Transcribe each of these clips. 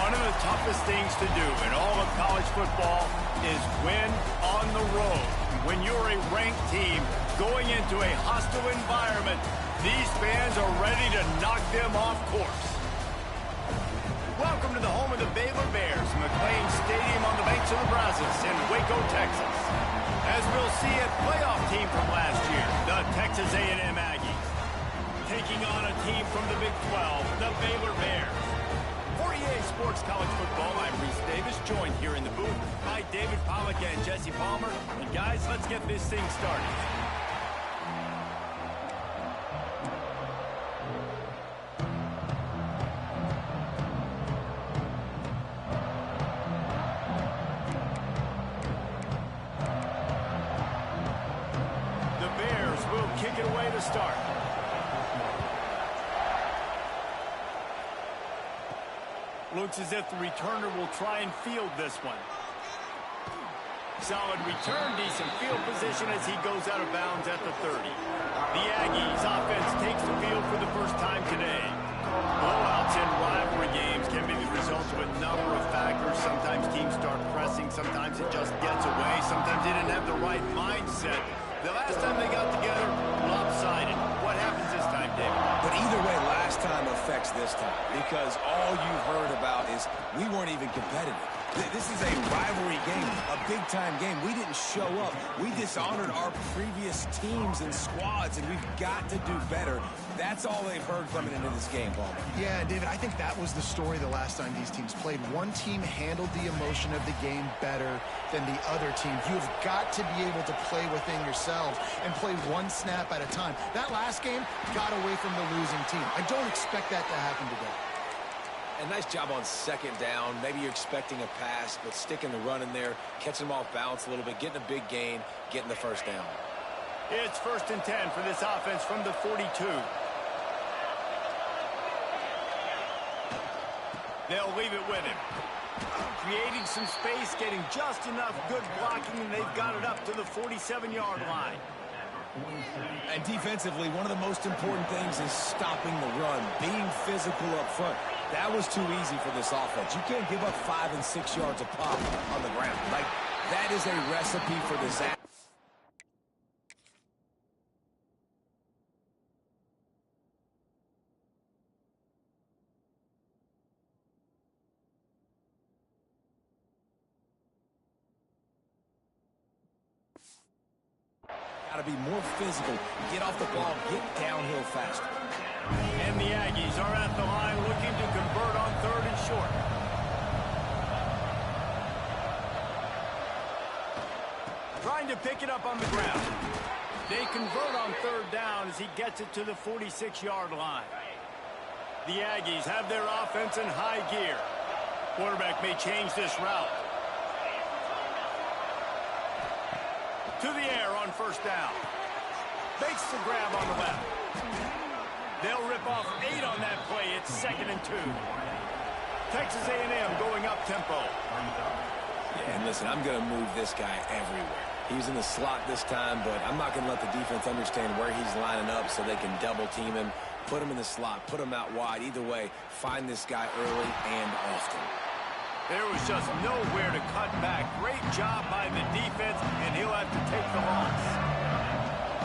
One of the toughest things to do in all of college football is win on the road. When you're a ranked team going into a hostile environment, these fans are ready to knock them off course. Welcome to the home of the Baylor Bears, McLean Stadium on the banks of the Brazos in Waco, Texas. As we'll see a playoff team from last year, the Texas A&M Aggies, taking on a team from the Big 12, the Baylor Bears. For EA Sports College Football, I'm Reese Davis, joined here in the booth by David Pollack and Jesse Palmer. And guys, let's get this thing started. The Bears will kick it away to start. Looks as if the returner will try and field this one. Solid return, decent field position as he goes out of bounds at the 30. The Aggies offense takes the field for the first time today. Blowouts in rivalry games can be the result of a number of factors. Sometimes teams start pressing, sometimes it just gets away, sometimes they didn't have the right mindset. The last time they got together, lopsided. What happens this time, David? But either way, last time affects this time because all you've heard about is we weren't even competitive. This is a rivalry game, a big-time game. We didn't show up. We dishonored our previous teams and squads, and we've got to do better. That's all they've heard coming into this game, Palmer. Yeah, David, I think that was the story the last time these teams played. One team handled the emotion of the game better than the other team. You've got to be able to play within yourselves and play one snap at a time. That last game got away from the losing team. I don't expect that to happen today. And nice job on second down. Maybe you're expecting a pass, but sticking the run in there, catching them off balance a little bit, getting a big gain, getting the first down. It's 1st and 10 for this offense from the 42. They'll leave it with him. Creating some space, getting just enough good blocking, and they've got it up to the 47-yard line. And defensively, one of the most important things is stopping the run, being physical up front. That was too easy for this offense. You can't give up 5 and 6 yards a pop on the ground. Like, that is a recipe for disaster. Got to be more physical, get off the ball, get downhill faster. And the Aggies are at the line looking to convert on 3rd and short. Trying to pick it up on the ground. They convert on 3rd down as he gets it to the 46-yard line. The Aggies have their offense in high gear. Quarterback may change this route. To the air on 1st down. Makes the grab on the left. They'll rip off 8 on that play. It's 2nd and 2. Texas A&M going up tempo. Yeah, and listen, I'm going to move this guy everywhere. He's in the slot this time, but I'm not going to let the defense understand where he's lining up so they can double team him, put him in the slot, put him out wide. Either way, find this guy early and often. There was just nowhere to cut back. Great job by the defense, and he'll have to take the loss.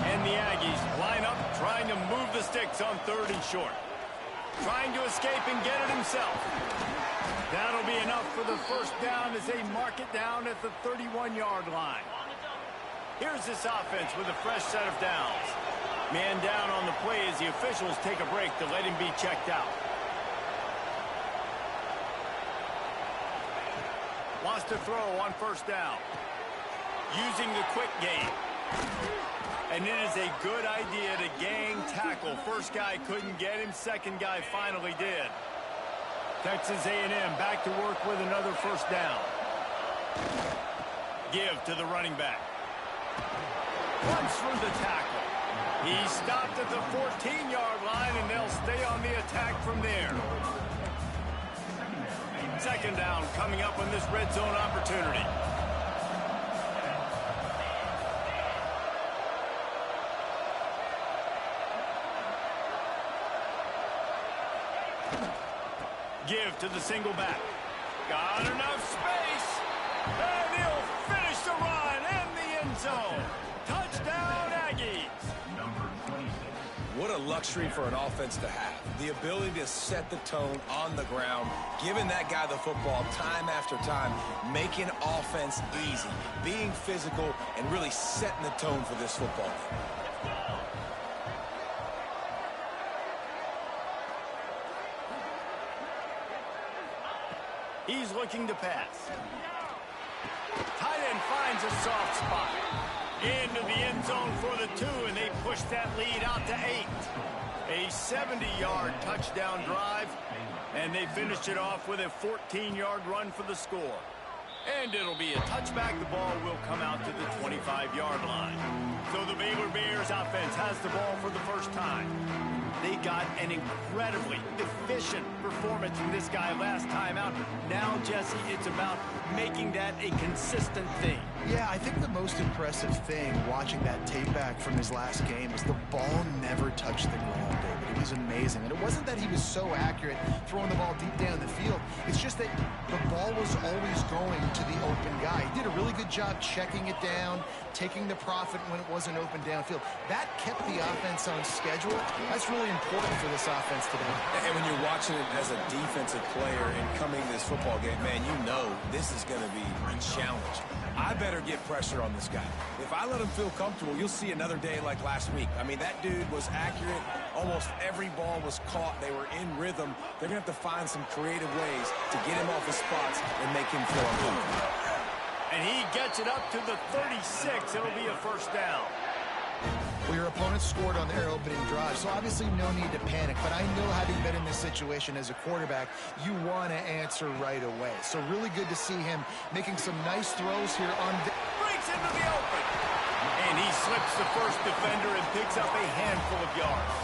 And the Aggies line up, trying to move the sticks on 3rd and short. Trying to escape and get it himself. That'll be enough for the 1st down as they mark it down at the 31-yard line. Here's this offense with a fresh set of downs. Man down on the play as the officials take a break to let him be checked out. Wants to throw on 1st down. Using the quick game. And it is a good idea to gang tackle. First guy couldn't get him. Second guy finally did. Texas A&M back to work with another 1st down. Give to the running back. Runs through the tackle. He stopped at the 14-yard line, and they'll stay on the attack from there. 2nd down coming up on this red zone opportunity. Give to the single back. Got enough space. And he'll finish the run in the end zone. Touchdown, Aggies. What a luxury for an offense to have. The ability to set the tone on the ground, giving that guy the football time after time, making offense easy, being physical, and really setting the tone for this football game. He's looking to pass. Tight end finds a soft spot. Into the end zone for the 2, and they push that lead out to 8. A 70-yard touchdown drive, and they finished it off with a 14-yard run for the score. And it'll be a touchback. The ball will come out to the 25-yard line. So the Baylor Bears offense has the ball for the first time. They got an incredibly efficient performance from this guy last time out. Now, Jesse, it's about making that a consistent thing. Yeah, I think the most impressive thing watching that tape back from his last game is the ball never touched the ground, David. It was amazing. And it wasn't that he was so accurate throwing the ball deep down the field. It's just that the ball was always going to the open guy. He did a really good job checking it down, taking the profit when it wasn't open downfield. That kept the offense on schedule. That's really important for this offense today. And when you're watching it as a defensive player and coming to this football game, man, you know this is going to be a challenge. I better get pressure on this guy. If I let him feel comfortable, you'll see another day like last week. I mean, that dude was accurate. Almost every ball was caught. They were in rhythm. They're going to have to find some creative ways to get him off his spots and make him feel uncomfortable. And he gets it up to the 36. It'll be a first down. Well, your opponent scored on their opening drive, so obviously no need to panic. But I know, having been in this situation as a quarterback, you want to answer right away. So really good to see him making some nice throws here on the... Breaks into the open. And he slips the first defender and picks up a handful of yards.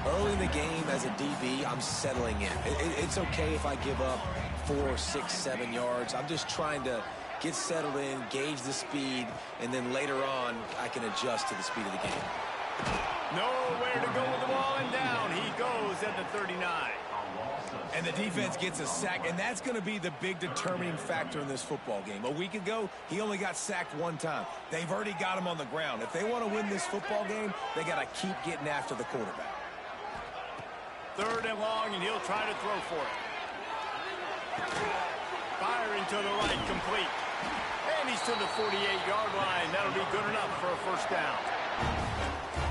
Early in the game as a DB, I'm settling in. It's okay if I give up 4, 6, 7 yards. I'm just trying to get settled in, gauge the speed, and then later on, I can adjust to the speed of the game. Nowhere to go with the ball, and down he goes at the 39. And the defense gets a sack, and that's going to be the big determining factor in this football game. A week ago, he only got sacked 1 time. They've already got him on the ground. If they want to win this football game, they got to keep getting after the quarterback. 3rd and long, and he'll try to throw for it. Firing to the right, complete. And he's to the 48-yard line. That'll be good enough for a first down.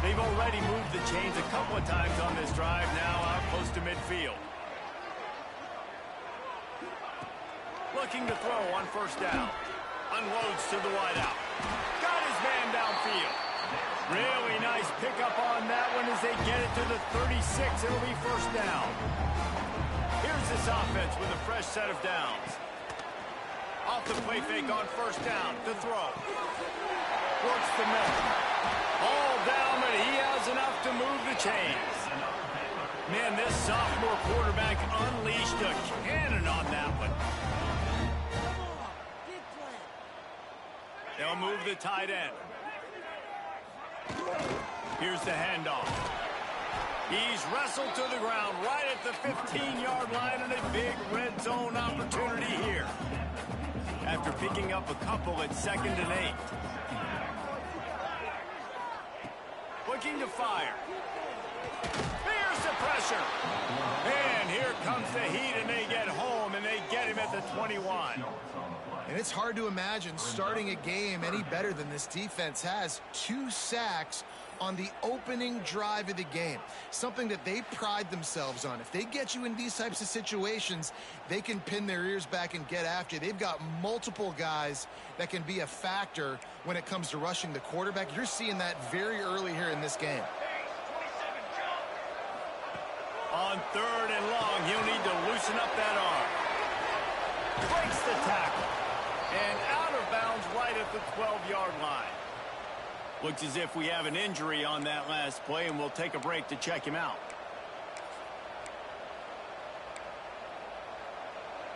They've already moved the chains a couple of times on this drive, now out close to midfield. Looking to throw on first down. Unloads to the wideout. Got his man downfield. Really nice pickup on that one as they get it to the 36. It'll be first down. Here's this offense with a fresh set of downs. Off the play fake on first down to throw. Works the middle. All down, but he has enough to move the chains. Man, this sophomore quarterback unleashed a cannon on that one. They'll move the tight end. Here's the handoff. He's wrestled to the ground right at the 15-yard line, and a big red zone opportunity here. After picking up a couple at 2nd and 8. Looking to fire. Here's the pressure. And here comes the heat, and they get home, and they get him at the 21. And it's hard to imagine starting a game any better than this defense has. 2 sacks on the opening drive of the game. Something that they pride themselves on. If they get you in these types of situations, they can pin their ears back and get after you. They've got multiple guys that can be a factor when it comes to rushing the quarterback. You're seeing that very early here in this game. On 3rd and long, he'll need to loosen up that arm. Breaks the tackle. And out of bounds right at the 12-yard line. Looks as if we have an injury on that last play, and we'll take a break to check him out.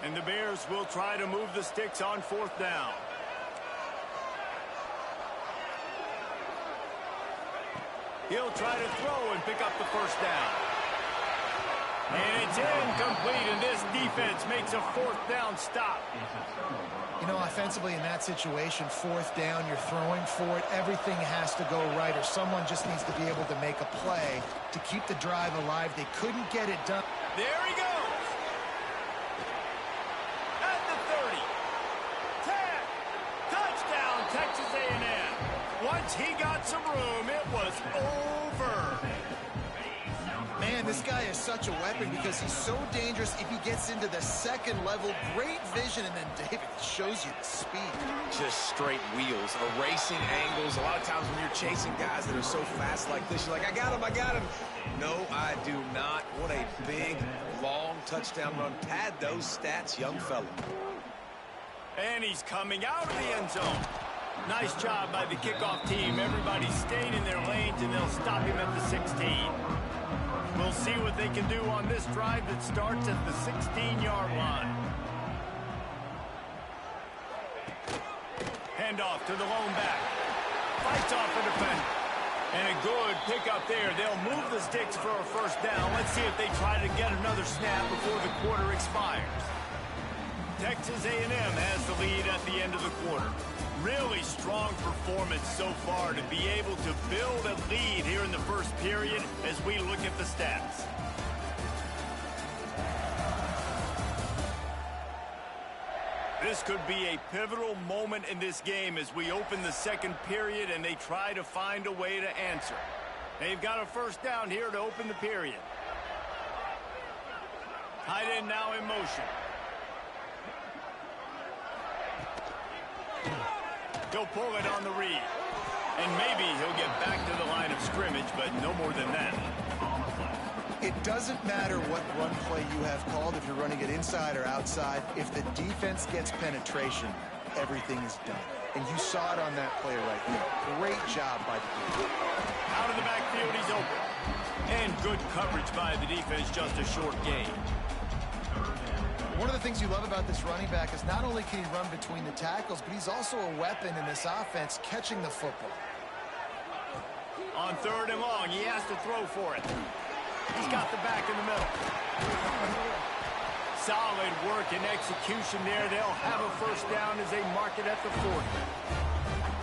And the Bears will try to move the sticks on 4th down. He'll try to throw and pick up the first down. And It's incomplete, and this defense makes a fourth down stop. You know, offensively in that situation, fourth down, you're throwing for it. Everything has to go right, or someone just needs to be able to make a play to keep the drive alive. They couldn't get it done. There he goes. At the 30. 10. Touchdown, Texas A&M. Once he got some room, it was over. Man, this guy is such a weapon because he's so dangerous if he gets into the second level. Great vision, and then David shows you the speed. Just straight wheels, erasing angles. A lot of times when you're chasing guys that are so fast like this, you're like, I got him, I got him. No, I do not. What a big, long touchdown run. Pad those stats, young fella. And he's coming out of the end zone. Nice job by the kickoff team. Everybody stayed in their lanes, and they'll stop him at the 16. We'll see what they can do on this drive that starts at the 16-yard line. Handoff to the lone back. Fights off a defender. And a good pickup there. They'll move the sticks for a first down. Let's see if they try to get another snap before the quarter expires. Texas A&M has the lead at the end of the quarter. Really strong performance so far to be able to build a lead here in the first period as we look at the stats. This could be a pivotal moment in this game as we open the second period and they try to find a way to answer. They've got a first down here to open the period. Tight end now in motion. He'll pull it on the read. And maybe he'll get back to the line of scrimmage, but no more than that. It doesn't matter what run play you have called, if you're running it inside or outside. If the defense gets penetration, everything is done. And you saw it on that play right there. Great job by the defense. Out of the backfield, he's open. And good coverage by the defense, just a short gain. One of the things you love about this running back is not only can he run between the tackles, but he's also a weapon in this offense catching the football. On third and long, he has to throw for it. He's got the back in the middle. Solid work and execution there. They'll have a first down as they mark it at the 40.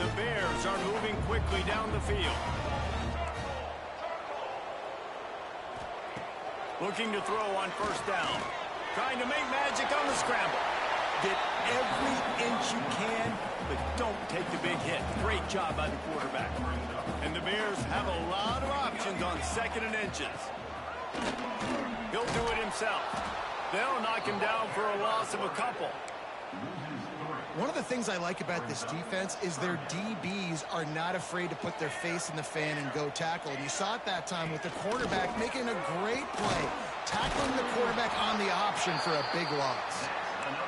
The Bears are moving quickly down the field. Looking to throw on first down. Trying to make magic on the scramble. Get every inch you can, but don't take the big hit. Great job by the quarterback. And the Bears have a lot of options on second and inches. He'll do it himself. They'll knock him down for a loss of a couple. One of the things I like about this defense is their DBs are not afraid to put their face in the fan and go tackle. And you saw it that time with the quarterback making a great play, tackling the quarterback on the option for a big loss.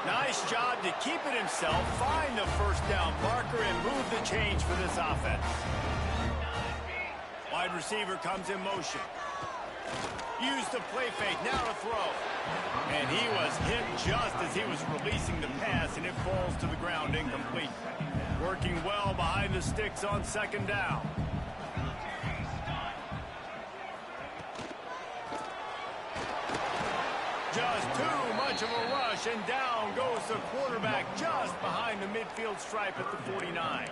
Nice job to keep it himself, find the first down marker, and move the change for this offense. Wide receiver comes in motion. Use the play fake, now to throw. And he was hit just as he was releasing the pass, and it falls to the ground incomplete. Working well behind the sticks on second down. Just too much of a rush, and down goes the quarterback just behind the midfield stripe at the 49.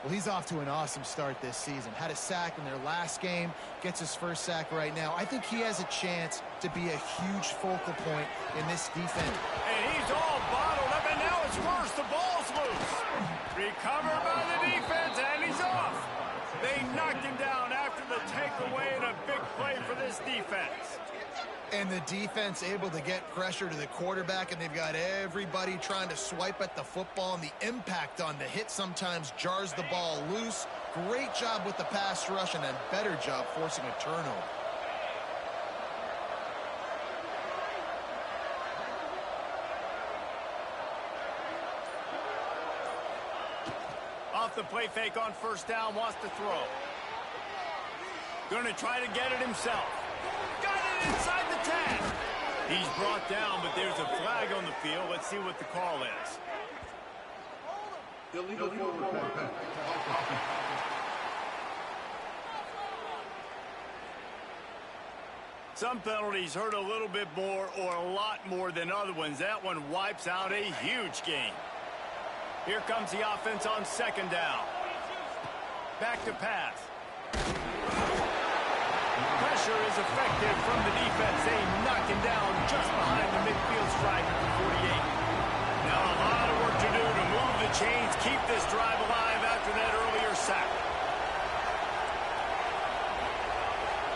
Well, he's off to an awesome start this season. Had a sack in their last game, gets his first sack right now. I think he has a chance to be a huge focal point in this defense. And he's all bottled up, and now it's worse. The ball's loose. Recovered by the defense, and he's off. They knocked him down after the takeaway, and a big play for this defense. And the defense able to get pressure to the quarterback, and they've got everybody trying to swipe at the football, and the impact on the hit sometimes jars the ball loose. Great job with the pass rush, and a better job forcing a turnover. Off the play fake on first down, wants to throw. Going to try to get it himself. Got it inside the 10. He's brought down, but there's a flag on the field. Let's see what the call is. Illegal forward pass. some penalties hurt a little bit more or a lot more than other ones. That one wipes out a huge game. Here comes the offense on second down. Back to pass. Pressure is effective from the defense. They knock him down just behind the midfield stripe at the 48. Now a lot of work to do to move the chains, keep this drive alive after that earlier sack.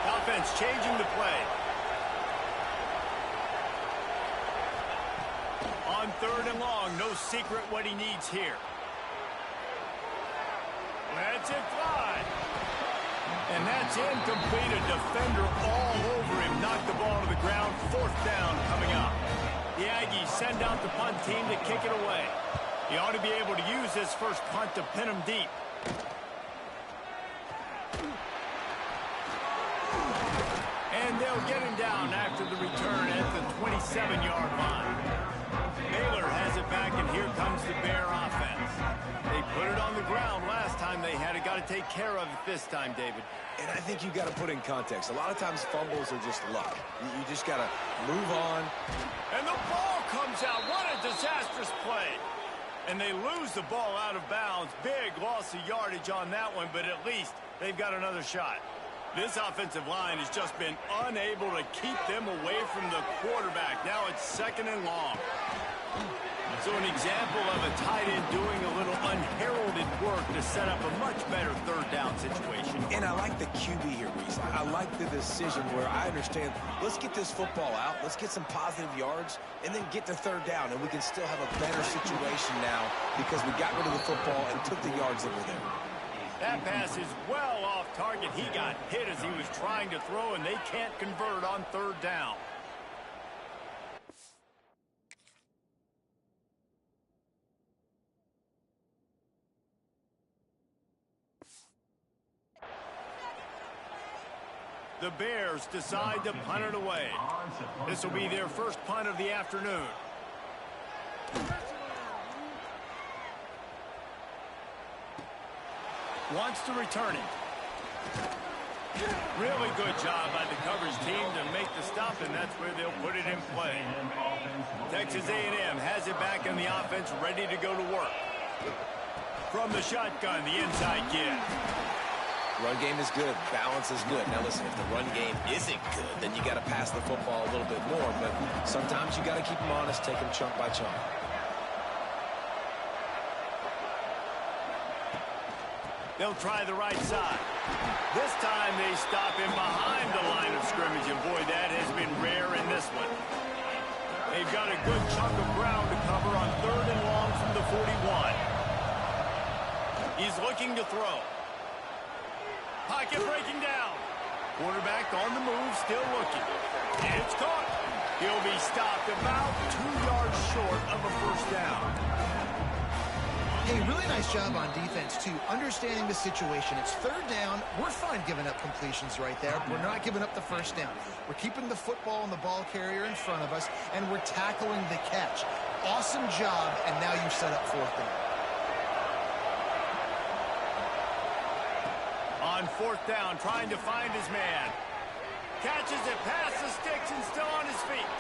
Offense changing the play. On third and long, no secret what he needs here. Lets it fly. And that's incomplete. A defender all over him. Knocked the ball to the ground. Fourth down coming up. The Aggies send out the punt team to kick it away. He ought to be able to use this first punt to pin him deep. And they'll get him down after the return at the 27-yard line. Baylor has it back, and here comes the Bear offense. They put it on the ground last time they had it. Got to take care of it this time, David. And I think you got to put in context. A lot of times fumbles are just luck. You just got to move on. And the ball comes out. What a disastrous play. And they lose the ball out of bounds. Big loss of yardage on that one, but at least they've got another shot. This offensive line has just been unable to keep them away from the quarterback. Now it's second and long. So an example of a tight end doing a little unheralded work to set up a much better third down situation. And I like the QB here, Reese. I like the decision where I understand, let's get this football out, let's get some positive yards, and then get to third down, and we can still have a better situation now because we got rid of the football and took the yards that were there. That pass is well off target. He got hit as he was trying to throw, and they can't convert on third down. The Bears decide to punt it away. This will be their first punt of the afternoon. Wants to return it. Really good job by the coverage team to make the stop, and that's where they'll put it in play. Texas A&M has it back in the offense, ready to go to work. From the shotgun, the inside give. Run game is good. Balance is good. Now listen, if the run game isn't good, then you got to pass the football a little bit more. But sometimes you got to keep them honest, take them chunk by chunk. They'll try the right side. This time they stop him behind the line of scrimmage, and boy, that has been rare in this one. They've got a good chunk of ground to cover on third and long from the 41. He's looking to throw. Pocket breaking down. Quarterback on the move, still looking. And it's caught. He'll be stopped about 2 yards short of a first down. Hey, really nice job on defense, too, understanding the situation. It's third down. We're fine giving up completions right there. We're not giving up the first down. We're keeping the football and the ball carrier in front of us, and we're tackling the catch. Awesome job, and now you've set up fourth down. On fourth down, trying to find his man. Catches it past the sticks and still on his feet.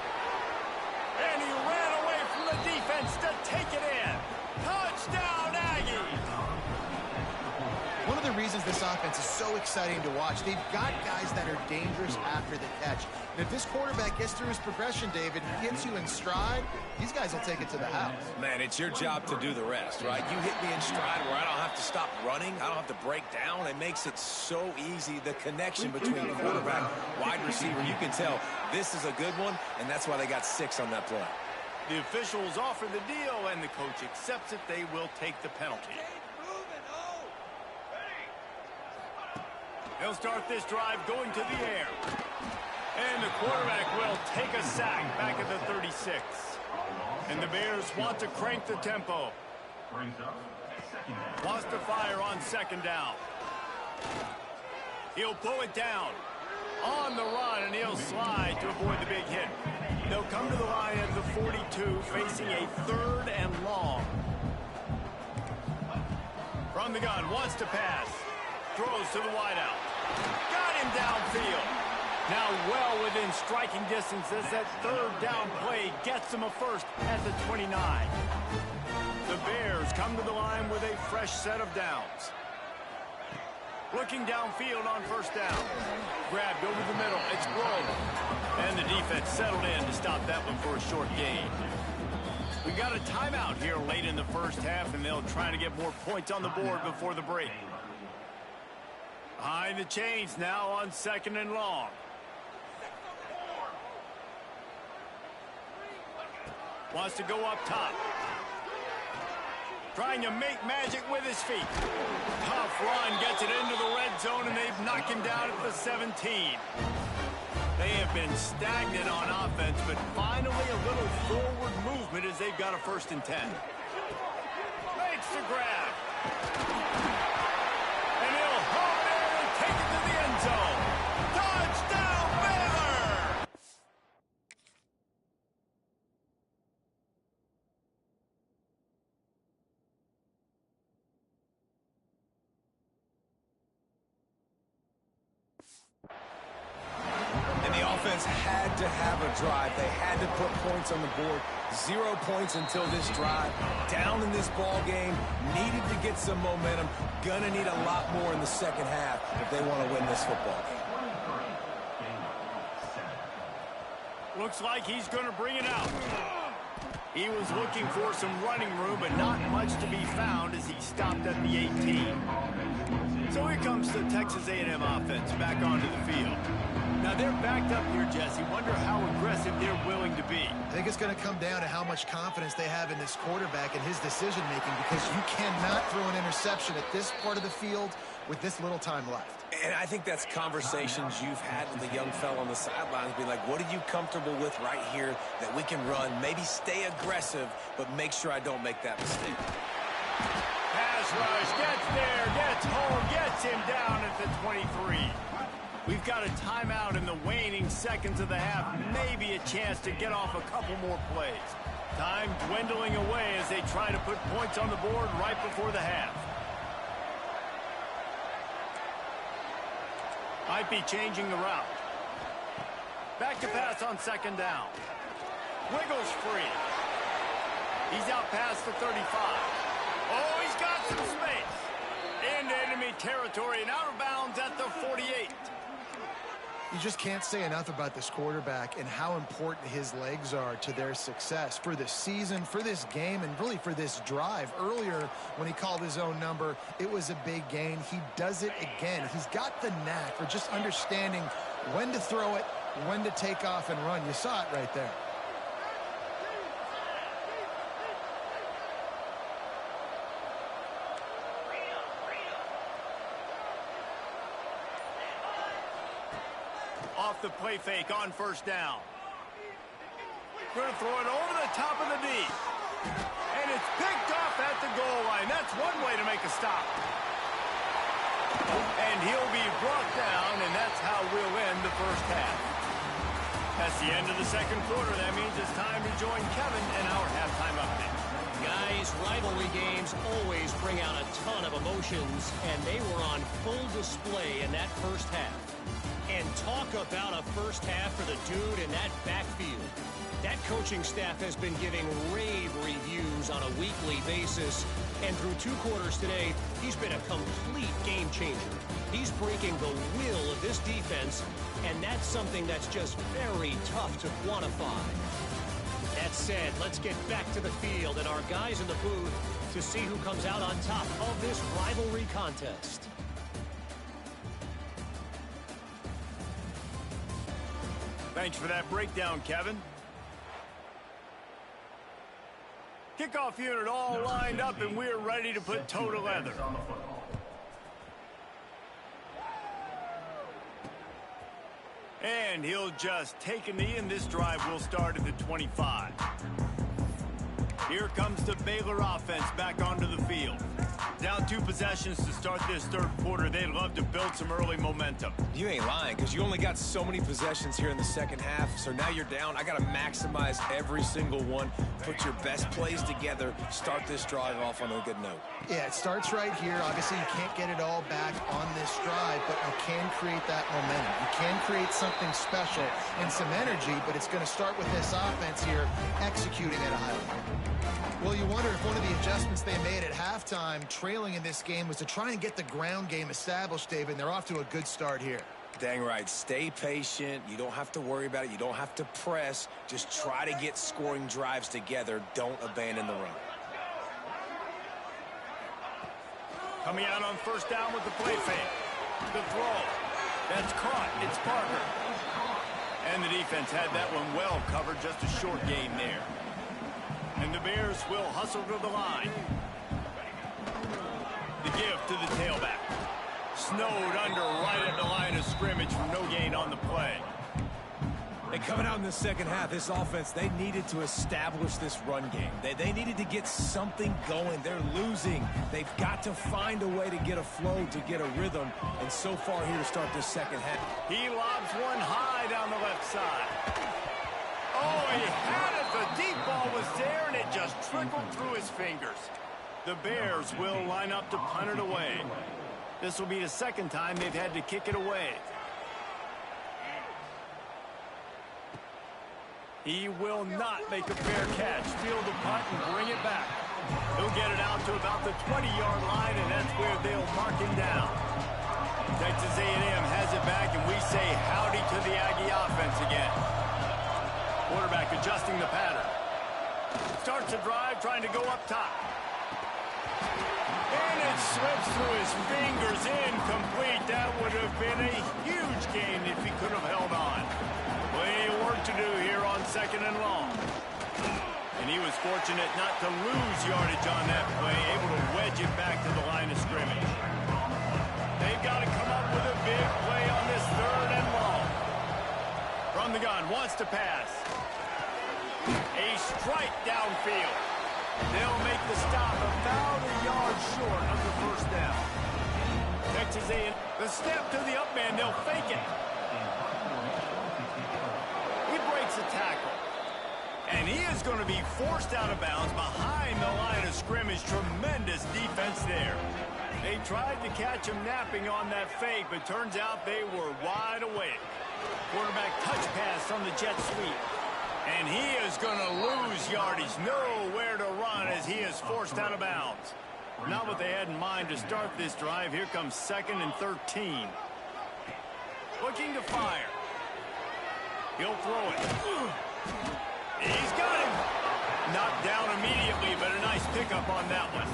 And he ran away from the defense to take it in. Touchdown, Aggies! One of the reasons this offense is so exciting to watch, they've got guys that are dangerous after the catch. And if this quarterback gets through his progression, David, he hits you in stride, these guys will take it to the house. Man, it's your job to do the rest, right? You hit me in stride where I don't have to stop running. I don't have to break down. It makes it so easy. The connection between quarterback, wide receiver, you can tell this is a good one, and that's why they got 6 on that play. The officials offer the deal, and the coach accepts it. They will take the penalty. They'll start this drive going to the air. And the quarterback will take a sack back at the 36. And the Bears want to crank the tempo. Wants to fire on second down. He'll pull it down. On the run, and he'll slide to avoid the big hit. They'll come to the line at the 42, facing a third and long. From the gun, wants to pass. Throws to the wideout. Got him downfield. Now well within striking distance as that third down play gets them a first at the 29. The Bears come to the line with a fresh set of downs. Looking downfield on first down. Grabbed over the middle. It's Grove. And the defense settled in to stop that one for a short gain. We got a timeout here late in the first half, and they'll try to get more points on the board before the break. Behind the chains now on 2nd and long. Wants to go up top. Trying to make magic with his feet. Tough run, gets it into the red zone, and they've knocked him down at the 17. They have been stagnant on offense, but finally a little forward movement as they've got a 1st and 10. Makes the grab. And he'll haul it in and take it to the end zone. Touchdown, Baylor! Had to have a drive. They had to put points on the board. 0 points until this drive. Down in this ball game. Needed to get some momentum. Gonna need a lot more in the second half if they want to win this football game. Looks like he's going to bring it out. He was looking for some running room, but not much to be found as he stopped at the 18. So here comes the Texas A&M offense back onto the field. Now they're backed up here, Jesse. Wonder how aggressive they're willing to be. I think it's going to come down to how much confidence they have in this quarterback and his decision-making, because you cannot throw an interception at this part of the field with this little time left. And I think that's conversations you've had with the young fella on the sidelines. Be like, what are you comfortable with right here that we can run? Maybe stay aggressive, but make sure I don't make that mistake. Pass rush, gets there, gets home, gets him down at the 23. We've got a timeout in the waning seconds of the half. Maybe a chance to get off a couple more plays. Time dwindling away as they try to put points on the board right before the half. Might be changing the route. Back to pass on 2nd down. Wiggles free. He's out past the 35. Oh, he's got some space. Into enemy territory and out of bounds at the 48. You just can't say enough about this quarterback and how important his legs are to their success for this season, for this game, and really for this drive. Earlier, when he called his own number, it was a big gain. He does it again. He's got the knack for just understanding when to throw it, when to take off and run. You saw it right there. Off the play fake on 1st down. Going to throw it over the top of the D. And it's picked off at the goal line. That's one way to make a stop. And he'll be brought down, and that's how we'll end the first half. That's the end of the 2nd quarter. That means it's time to join Kevin in our halftime update. Guys, rivalry games always bring out a ton of emotions, and they were on full display in that first half. And talk about a first half for the dude in that backfield. That coaching staff has been giving rave reviews on a weekly basis. And through 2 quarters today, he's been a complete game changer. He's breaking the will of this defense, and that's something that's just very tough to quantify. That said, let's get back to the field and our guys in the booth to see who comes out on top of this rivalry contest. Thanks for that breakdown, Kevin. Kickoff unit all lined up, and we're ready to put toe to leather. And he'll just take a knee, and this drive will start at the 25. Here comes the Baylor offense back onto the field. Down 2 possessions to start this third quarter. They'd love to build some early momentum. You ain't lying, because you only got so many possessions here in the second half, so now you're down. I got to maximize every single one, put your best plays together, start this drive off on a good note. Yeah, it starts right here. Obviously, you can't get it all back on this drive, but you can create that momentum. You can create something special and some energy, but it's going to start with this offense here executing at a high level. Well, you wonder if one of the adjustments they made at halftime, trailing in this game, was to try and get the ground game established, David, and they're off to a good start here. Dang right. Stay patient. You don't have to worry about it. You don't have to press. Just try to get scoring drives together. Don't abandon the run. Coming out on first down with the play fake. The throw. That's caught. It's Parker. And the defense had that one well covered. Just a short gain there. And the Bears will hustle to the line. The give to the tailback. Snowed under right at the line of scrimmage for no gain on the play. And coming out in the second half, this offense, they needed to establish this run game. They needed to get something going. They're losing. They've got to find a way to get a flow, to get a rhythm. And so far here to start this second half. He lobs one high down the left side. Oh, he had it. The deep ball was there, and it just trickled through his fingers. The Bears will line up to punt it away. This will be the second time they've had to kick it away. He will not make a fair catch. Steal the punt and bring it back. He'll get it out to about the 20-yard line, and that's where they'll mark him down. Texas A&M has it back, and we say howdy to the Aggie offense again. Quarterback adjusting the pattern. Starts a drive trying to go up top. And it slips through his fingers, incomplete. That would have been a huge gain if he could have held on. Plenty of work to do here on second and long. And he was fortunate not to lose yardage on that play, able to wedge it back to the line of scrimmage. They've got to come up with a big play on this third and long. From the gun, wants to pass. A strike downfield. They'll make the stop about a yard short of the first down. Texas A&M, the step to the up man, they'll fake it. He breaks the tackle. And he is going to be forced out of bounds behind the line of scrimmage. Tremendous defense there. They tried to catch him napping on that fake, but turns out they were wide awake. Quarterback touch pass on the jet sweep. And he is going to lose yardage. Nowhere to run as he is forced out of bounds. Not what they had in mind to start this drive. Here comes 2nd and 13. Looking to fire. He'll throw it. He's got him. Knocked down immediately, but a nice pickup on that one.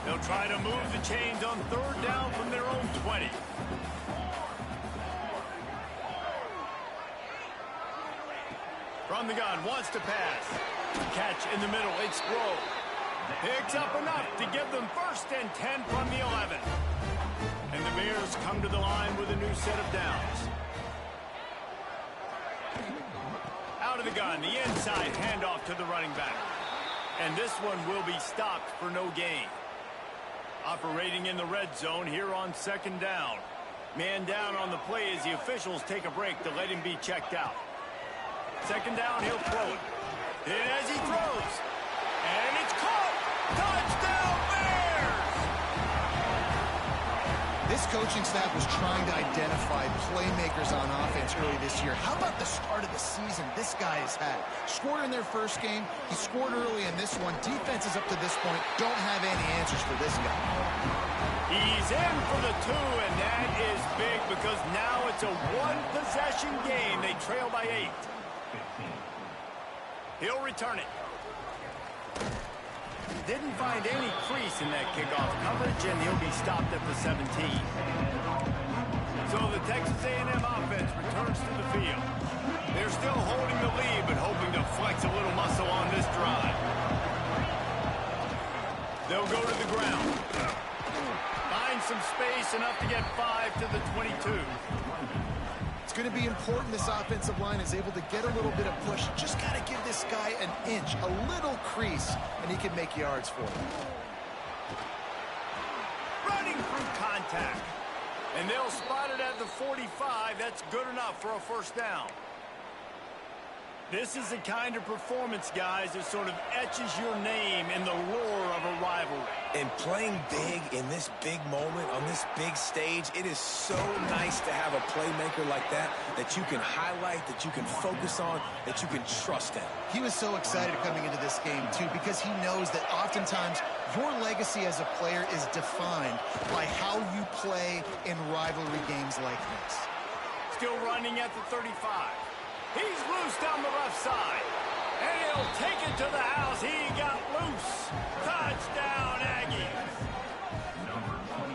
They'll try to move the chains on third down from their own 20. From the gun, wants to pass. Catch in the middle, it's Grove. Picks up enough to give them 1st and 10 from the 11. And the Bears come to the line with a new set of downs. Out of the gun, the inside handoff to the running back. And this one will be stopped for no gain. Operating in the red zone here on 2nd down. Man down on the play as the officials take a break to let him be checked out. 2nd down, he'll throw it. And as he throws, and it's caught! Touchdown, Bears! This coaching staff was trying to identify playmakers on offense early this year. How about the start of the season this guy has had? Scored in their first game. He scored early in this one. Defenses up to this point don't have any answers for this guy. He's in for the 2, and that is big because now it's a one-possession game. They trail by 8. He'll return it. Didn't find any crease in that kickoff coverage, and he'll be stopped at the 17. So the Texas A&M offense returns to the field. They're still holding the lead, but hoping to flex a little muscle on this drive. They'll go to the ground. Find some space, enough to get 5 to the 22. It's going to be important this offensive line is able to get a little bit of push. Just got to give this guy an inch, a little crease, and he can make yards for him. breaking through contact. And they'll spot it at the 45. That's good enough for a first down. This is the kind of performance, guys, that sort of etches your name in the lore of a rivalry. And playing big in this big moment, on this big stage, it is so nice to have a playmaker like that that you can highlight, that you can focus on, that you can trust in. He was so excited coming into this game, too, because he knows that oftentimes your legacy as a player is defined by how you play in rivalry games like this. Still running at the 35. He's loose down the left side. And he'll take it to the house. He got loose. Touchdown, Aggies.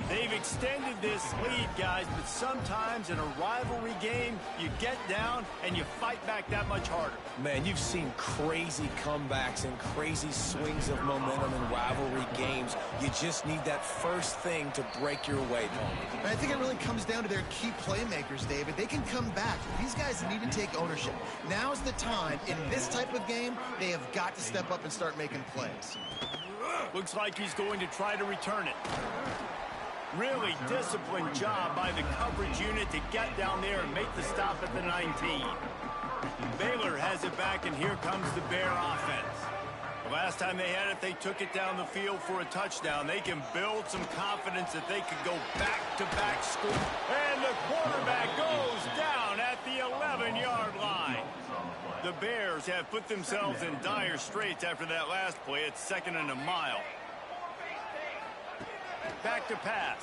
They've extended this lead, guys, but sometimes in a rivalry game, you get down and you fight back that much harder. Man, you've seen crazy comebacks and crazy swings of momentum in rivalry games. You just need that first thing to break your way, Tony. And I think it really comes down to their key playmakers, David. They can come back. These guys need to take ownership. Now's the time. In this type of game, they have got to step up and start making plays. Looks like he's going to try to return it. Really disciplined job by the coverage unit to get down there and make the stop at the 19. Baylor has it back, and here comes the Bear offense. The last time they had it, they took it down the field for a touchdown. They can build some confidence that they could go back-to-back score. And the quarterback goes down at the 11-yard line. The Bears have put themselves in dire straits after that last play. It's 2nd and a mile. Back to pass.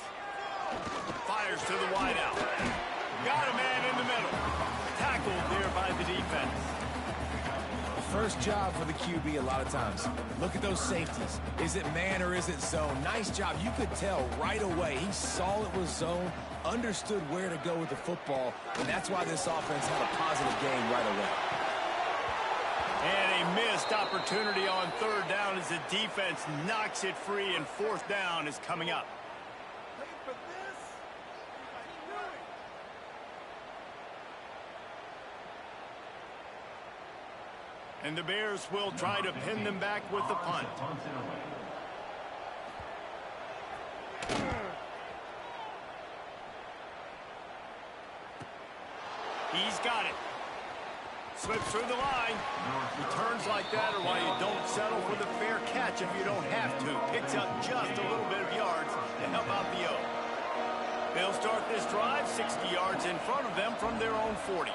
Fires to the wideout. Got a man in the middle. Tackled there by the defense. First job for the QB a lot of times. Look at those safeties. Is it man or is it zone? Nice job. You could tell right away. He saw it was zone, understood where to go with the football, and that's why this offense had a positive game right away. And a missed opportunity on 3rd down as the defense knocks it free, and 4th down is coming up. And the Bears will try to pin them back with the punt. He's got it. Slips through the line. Returns like that are why you don't settle for the fair catch if you don't have to. Picks up just a little bit of yards to help out the O. They'll start this drive 60 yards in front of them from their own 40.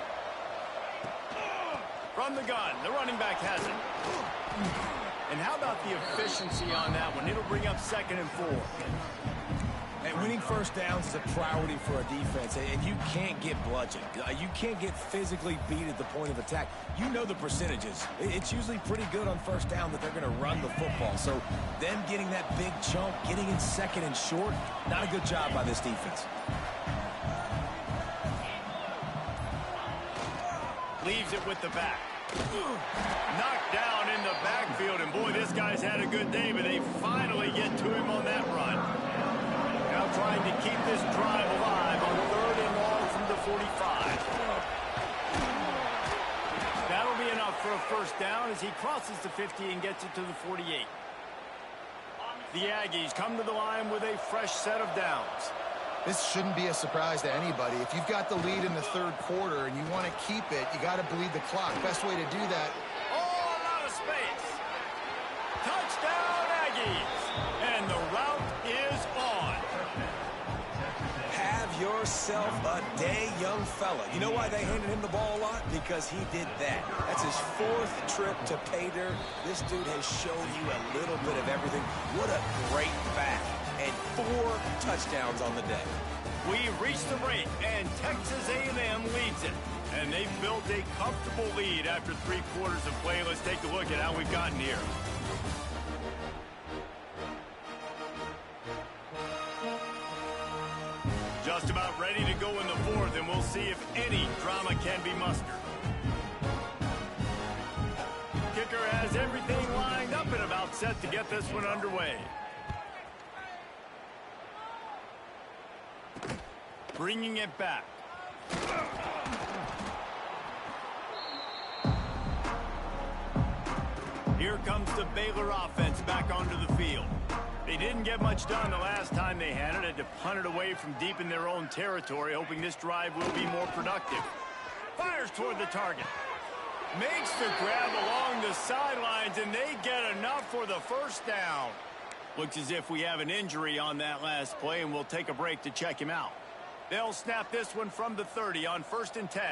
From the gun, the running back has it. And how about the efficiency on that one? It'll bring up 2nd and 4. And winning first downs is a priority for a defense, and you can't get bludgeoned. You can't get physically beat at the point of attack. You know the percentages. It's usually pretty good on first down that they're going to run the football. So them getting that big chunk, getting in 2nd and short, not a good job by this defense. Leaves it with the back. Knocked down in the backfield, and boy, this guy's had a good day, but they finally get to him on that run. Now trying to keep this drive alive on 3rd and long from the 45. That'll be enough for a first down as he crosses the 50 and gets it to the 48. The Aggies come to the line with a fresh set of downs. This shouldn't be a surprise to anybody. If you've got the lead in the 3rd quarter and you want to keep it, you got to bleed the clock. Best way to do that. Oh, a lot of space. Touchdown, Aggies. And the route is on. Have yourself a day, young fella. You know why they handed him the ball a lot? Because he did that. That's his 4th trip to pay dirt. This dude has shown you a little bit of everything. What a great back. And 4 touchdowns on the day. We've reached the break, and Texas A&M leads it. And they've built a comfortable lead after 3 quarters of play. Let's take a look at how we've gotten here. Just about ready to go in the 4th, and we'll see if any drama can be mustered. Kicker has everything lined up and about set to get this one underway. Bringing it back. Here comes the Baylor offense back onto the field. They didn't get much done the last time they had it. Had to punt it away from deep in their own territory, hoping this drive will be more productive. Fires toward the target. Makes the grab along the sidelines, and they get enough for the first down. Looks as if we have an injury on that last play, and we'll take a break to check him out. They'll snap this one from the 30 on 1st and 10.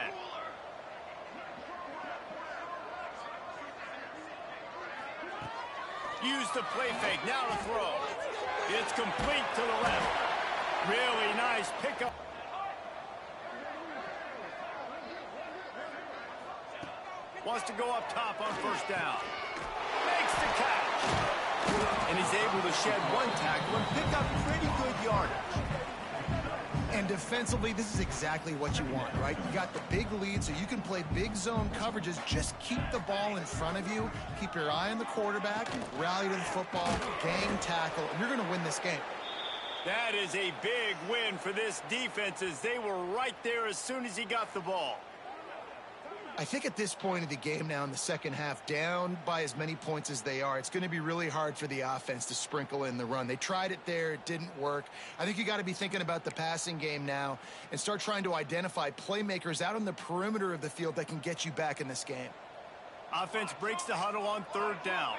Use the play fake, now to throw. It's complete to the left. Really nice pickup. Wants to go up top on 1st down. Makes the catch. And he's able to shed one tackle and pick up pretty good yardage. And defensively, this is exactly what you want, right? You got the big lead, so you can play big zone coverages. Just keep the ball in front of you. Keep your eye on the quarterback. Rally to the football. Gang tackle. And you're going to win this game. That is a big win for this defense, as they were right there as soon as he got the ball. I think at this point of the game now in the second half, down by as many points as they are, it's going to be really hard for the offense to sprinkle in the run. They tried it there. It didn't work. I think you got to be thinking about the passing game now and start trying to identify playmakers out on the perimeter of the field that can get you back in this game. Offense breaks the huddle on 3rd down.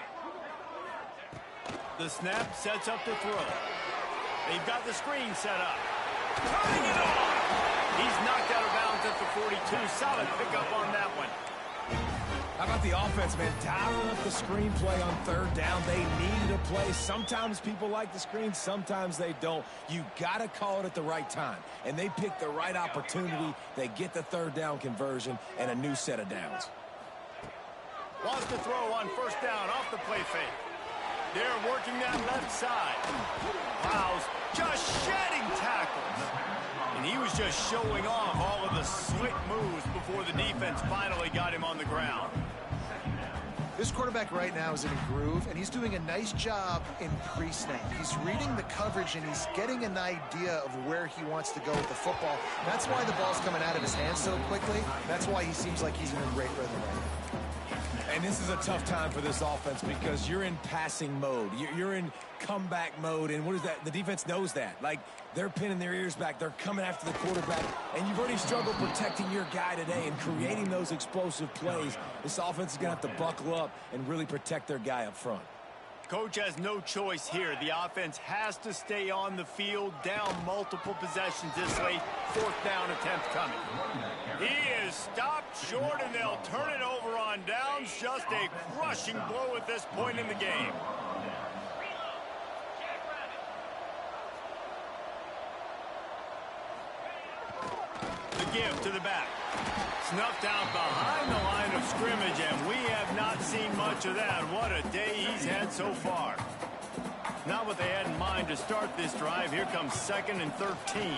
The snap sets up the throw. They've got the screen set up. Turning it on! He's knocked out of bounds at the 42. Solid pickup on that one. How about the offense, man? Dialing up the screenplay on 3rd down. They needed a play. Sometimes people like the screen, sometimes they don't. You got to call it at the right time. And they picked the right opportunity. They get the 3rd down conversion and a new set of downs. Wants to throw on 1st down off the play fake. They're working that left side. Fouls, just shedding tackles. And he was just showing off all of the slick moves before the defense finally got him on the ground. This quarterback right now is in a groove, and he's doing a nice job in pre-snap. He's reading the coverage, and he's getting an idea of where he wants to go with the football. That's why the ball's coming out of his hands so quickly. That's why he seems like he's in a great rhythm right now. And this is a tough time for this offense because you're in passing mode. You're in comeback mode. And what is that? The defense knows that. Like, they're pinning their ears back. They're coming after the quarterback. And you've already struggled protecting your guy today and creating those explosive plays. This offense is going to have to buckle up and really protect their guy up front. Coach has no choice here. The offense has to stay on the field, down multiple possessions this late. 4th down attempt coming. He is stopped short, and they'll turn it over on downs. Just a crushing blow at this point in the game. The give to the back. Snuffed out behind the line of scrimmage, and we have not seen much of that. What a day he's had so far. Not what they had in mind to start this drive. Here comes 2nd and 13.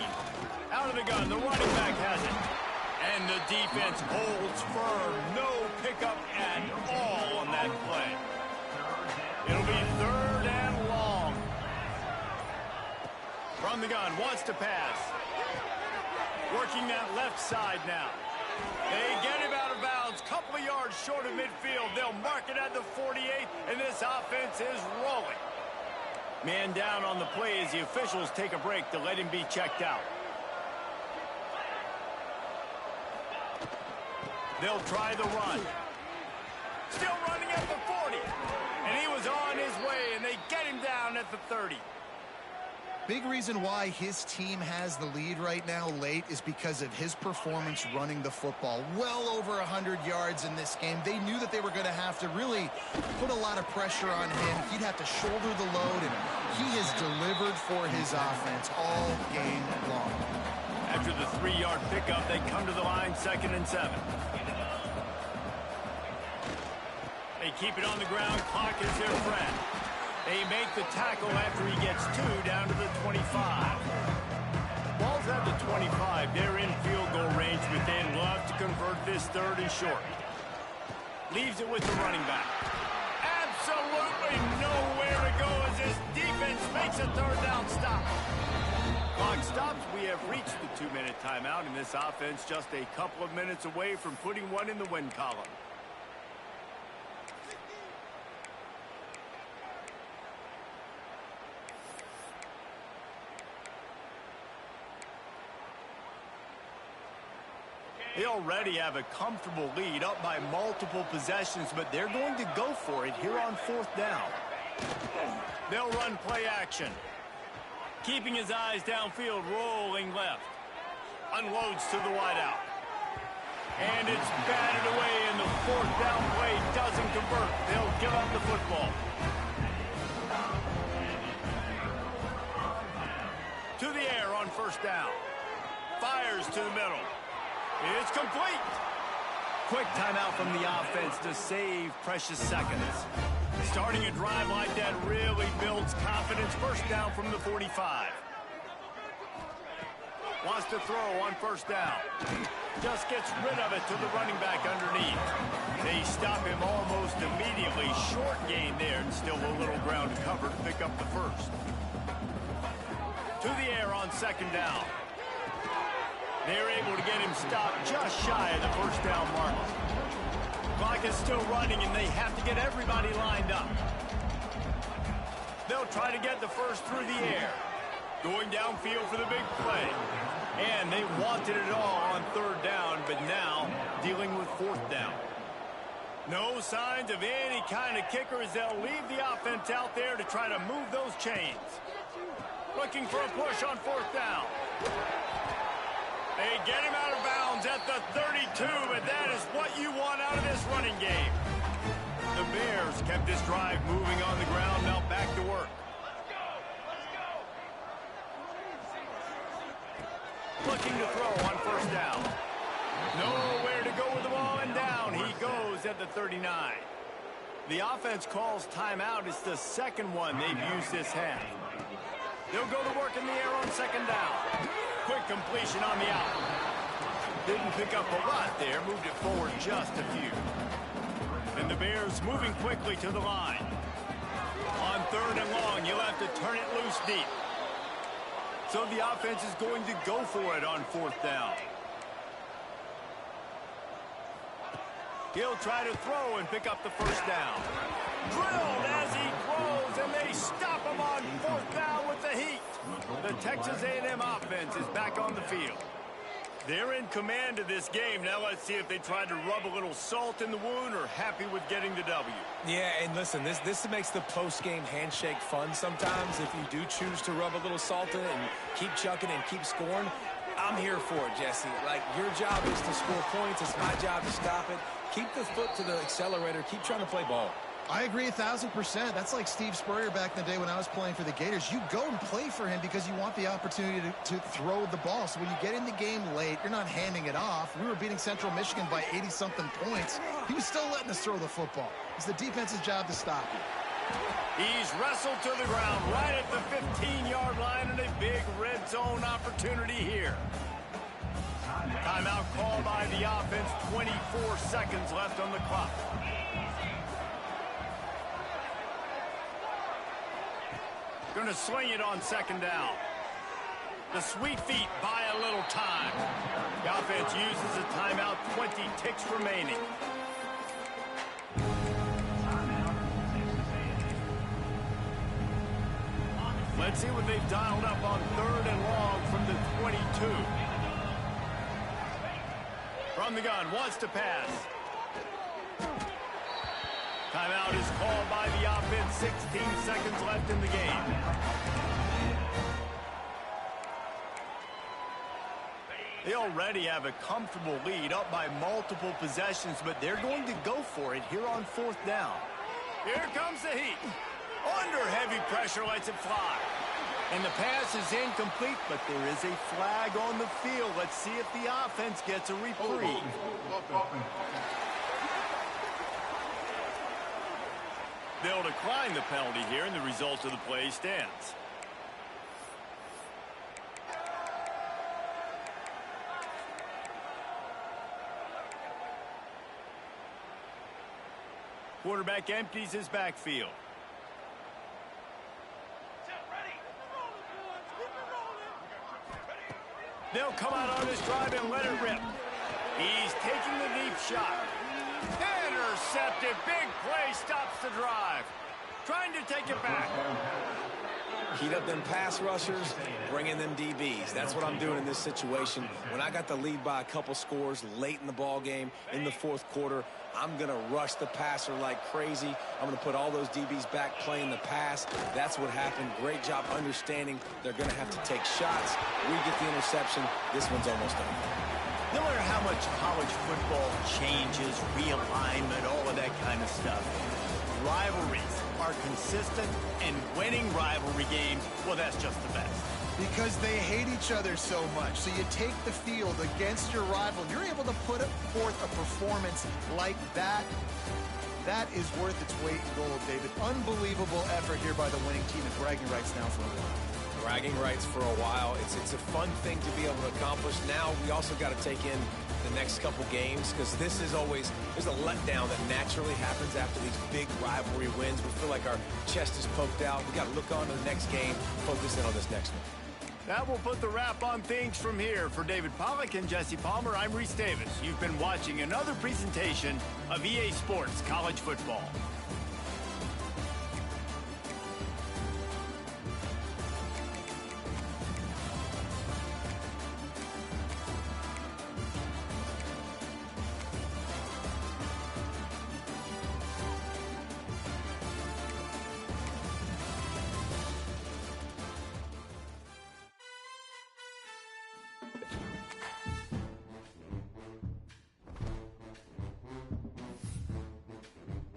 Out of the gun, the running back has it. And the defense holds firm. No pickup at all on that play. It'll be 3rd and long. From the gun, wants to pass. Working that left side now. They get him out of bounds. Couple of yards short of midfield. They'll mark it at the 48, and this offense is rolling. Man down on the play as the officials take a break to let him be checked out. They'll try the run. Still running at the 40. And he was on his way, and they get him down at the 30. Big reason why his team has the lead right now late is because of his performance running the football. Well over 100 yards in this game. They knew that they were going to have to really put a lot of pressure on him. He'd have to shoulder the load, and he has delivered for his offense all game long. After the 3-yard pickup, they come to the line, 2nd and 7. They keep it on the ground. Clock is their friend. They make the tackle after he gets 2 down to the 25. Ball's at the 25. They're in field goal range, but they'd love to convert this 3rd and short. Leaves it with the running back. Absolutely nowhere to go as this defense makes a 3rd down stop. Clock stops. We have reached the 2-minute timeout, and this offense just a couple of minutes away from putting one in the win column. They already have a comfortable lead up by multiple possessions, but they're going to go for it here on 4th down. They'll run play action. Keeping his eyes downfield, rolling left. Unloads to the wideout. And it's batted away, and the 4th down play doesn't convert. They'll give up the football. To the air on 1st down. Fires to the middle. It's complete. Quick timeout from the offense to save precious seconds. Starting a drive like that really builds confidence. 1st down from the 45. Wants to throw on 1st down. Just gets rid of it to the running back underneath. They stop him almost immediately. Short gain there, and still a little ground to cover to pick up the 1st. To the air on 2nd down. They're able to get him stopped just shy of the 1st down mark. Clock is still running, and they have to get everybody lined up. They'll try to get the 1st through the air. Going downfield for the big play. And they wanted it all on 3rd down, but now dealing with 4th down. No signs of any kind of kicker as they'll leave the offense out there to try to move those chains. Looking for a push on 4th down. They get him out of bounds at the 32, but that is what you want out of this running game. The Bears kept this drive moving on the ground, now back to work. Looking to throw on 1st down. Nowhere to go with the ball, and down he goes at the 39. The offense calls timeout. It's the 2nd one they've used this half. They'll go to work in the air on 2nd down. Quick completion on the out. Didn't pick up a lot there. Moved it forward just a few. And the Bears moving quickly to the line. On 3rd and long, you'll have to turn it loose deep. So the offense is going to go for it on 4th down. He'll try to throw and pick up the 1st down. Drilled as he throws, and they stop him on 4th down with the heat. The Texas A&M offense is back on the field. They're in command of this game. Now let's see if they try to rub a little salt in the wound or happy with getting the W. Yeah, and listen, this makes the post-game handshake fun sometimes. If you do choose to rub a little salt in it and keep chucking and keep scoring, I'm here for it, Jesse. Like, your job is to score points. It's my job to stop it. Keep the foot to the accelerator. Keep trying to play ball. I agree 1,000%. That's like Steve Spurrier back in the day when I was playing for the Gators. You go and play for him because you want the opportunity to throw the ball. So when you get in the game late, you're not handing it off. We were beating Central Michigan by 80-something points. He was still letting us throw the football. It's the defense's job to stop him. He's wrestled to the ground right at the 15-yard line, and a big red zone opportunity here. Timeout called by the offense. 24 seconds left on the clock. Going to swing it on 2nd down. The sweet feet buy a little time. The offense uses a timeout. 20 ticks remaining. Let's see what they've dialed up on 3rd and long from the 22. From the gun, wants to pass. Timeout is called by the offense. 16 seconds left in the game. They already have a comfortable lead up by multiple possessions, but they're going to go for it here on 4th down. Here comes the heat. Under heavy pressure, lets it fly. And the pass is incomplete, but there is a flag on the field. Let's see if the offense gets a reprieve. They'll decline the penalty here, and the result of the play stands. Quarterback empties his backfield. They'll come out on this drive and let it rip. He's taking the deep shot. Intercepted. Big play stops the drive. Trying to take it back. Heat up them pass rushers, bring in them DBs. That's what I'm doing in this situation. When I got the lead by a couple scores late in the ball game, in the fourth quarter, I'm going to rush the passer like crazy. I'm going to put all those DBs back playing the pass. That's what happened. Great job understanding they're going to have to take shots. We get the interception. This one's almost done. No matter how much college football changes, realignment, all of that kind of stuff, rivalries are consistent, and winning rivalry games, well, that's just the best. Because they hate each other so much. So you take the field against your rival. You're able to put forth a performance like that. That is worth its weight in gold, David. Unbelievable effort here by the winning team, and bragging rights now for a while. Bragging rights for a while. It's a fun thing to be able to accomplish. Now we also got to take in the next couple games, because this is always, there's a letdown that naturally happens after these big rivalry wins. We feel like our chest is poked out. We got to look on to the next game, focus in on this next one. That will put the wrap on things from here. For David Pollack and Jesse Palmer, I'm Reese Davis. You've been watching another presentation of EA Sports College Football.